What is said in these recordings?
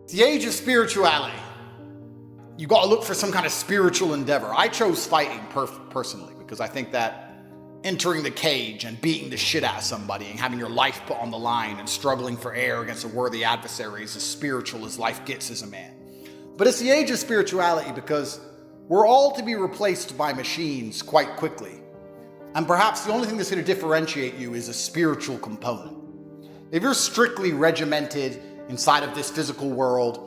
The age of spirituality. You got to look for some kind of spiritual endeavor. I chose fighting personally because I think that entering the cage and beating the shit out of somebody and having your life put on the line and struggling for air against a worthy adversary is as spiritual as life gets as a man. But it's the age of spirituality because we're all to be replaced by machines quite quickly. And perhaps the only thing that's going to differentiate you is a spiritual component. If you're strictly regimented inside of this physical world,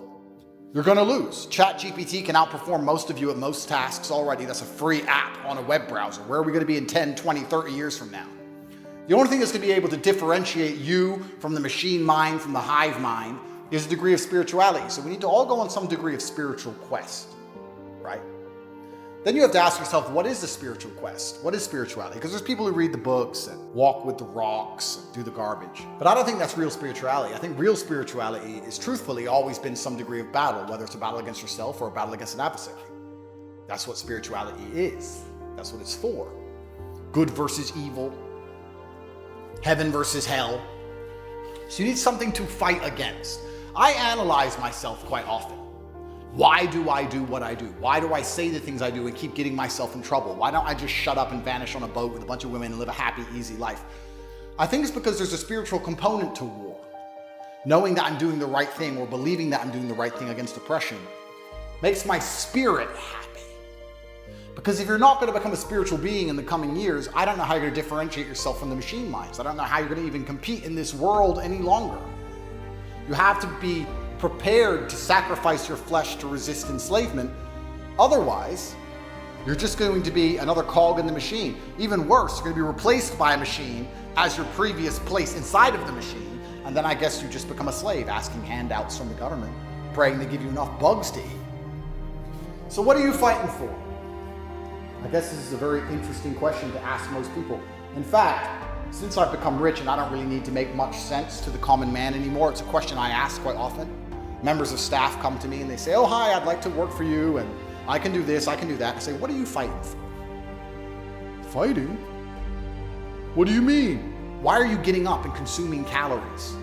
you're going to lose. ChatGPT can outperform most of you at most tasks already. That's a free app on a web browser. Where are we going to be in 10, 20, 30 years from now? The only thing that's going to be able to differentiate you from the machine mind, from the hive mind, is a degree of spirituality. So we need to all go on some degree of spiritual quest, right? Then you have to ask yourself, what is the spiritual quest? What is spirituality? Because there's people who read the books and walk with the rocks and do the garbage. But I don't think that's real spirituality. I think real spirituality is truthfully always been some degree of battle, whether it's a battle against yourself or a battle against an adversary. That's what spirituality is. That's what it's for. Good versus evil. Heaven versus hell. So you need something to fight against. I analyze myself quite often. Why do I do what I do? Why do I say the things I do and keep getting myself in trouble? Why don't I just shut up and vanish on a boat with a bunch of women and live a happy, easy life? I think it's because there's a spiritual component to war. Knowing that I'm doing the right thing or believing that I'm doing the right thing against oppression makes my spirit happy. Because if you're not going to become a spiritual being in the coming years, I don't know how you're going to differentiate yourself from the machine minds. I don't know how you're going to even compete in this world any longer. You have to be prepared to sacrifice your flesh to resist enslavement. Otherwise, you're just going to be another cog in the machine. Even worse, you're going to be replaced by a machine as your previous place inside of the machine. And then I guess you just become a slave, asking handouts from the government, praying they give you enough bugs to eat. So what are you fighting for? I guess this is a very interesting question to ask most people. In fact, since I've become rich and I don't really need to make much sense to the common man anymore, it's a question I ask quite often. Members of staff come to me and they say, oh, hi, I'd like to work for you and I can do this, I can do that. I say, what are you fighting for? Fighting? What do you mean? Why are you getting up and consuming calories?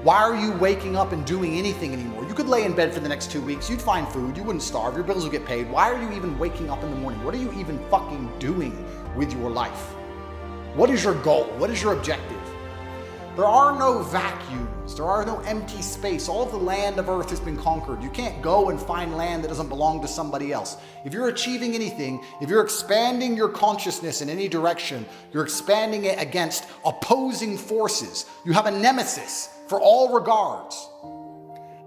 Why are you waking up and doing anything anymore? You could lay in bed for the next 2 weeks, you'd find food, you wouldn't starve, your bills would get paid. Why are you even waking up in the morning? What are you even fucking doing with your life? What is your goal? What is your objective? There are no vacuums. There are no empty space. All of the land of earth has been conquered. You can't go and find land that doesn't belong to somebody else. If you're achieving anything, if you're expanding your consciousness in any direction, you're expanding it against opposing forces. You have a nemesis for all regards.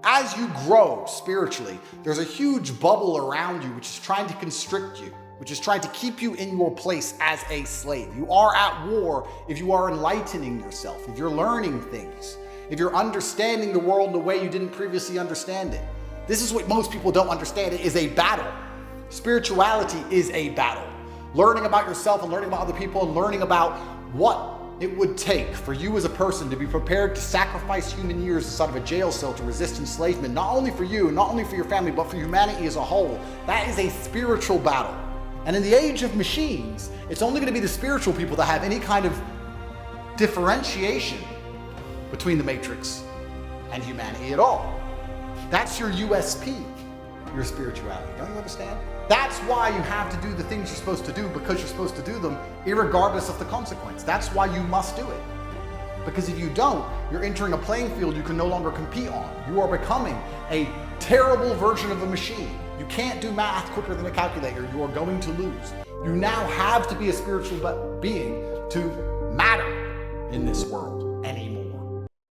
As you grow spiritually, there's a huge bubble around you which is trying to constrict you, which is trying to keep you in your place as a slave. You are at war if you are enlightening yourself, if you're learning things, if you're understanding the world in a way you didn't previously understand it. This is what most people don't understand. It is a battle. Spirituality is a battle. Learning about yourself and learning about other people and learning about what it would take for you as a person to be prepared to sacrifice human years inside of a jail cell to resist enslavement, not only for you, not only for your family, but for humanity as a whole. That is a spiritual battle. And in the age of machines, it's only going to be the spiritual people that have any kind of differentiation between the matrix and humanity at all. That's your USP, your spirituality. Don't you understand? That's why you have to do the things you're supposed to do, because you're supposed to do them irregardless of the consequence. That's why you must do it. Because if you don't, you're entering a playing field you can no longer compete on. You are becoming a terrible version of a machine. You can't do math quicker than a calculator. You are going to lose. You now have to be a spiritual being to matter in this world.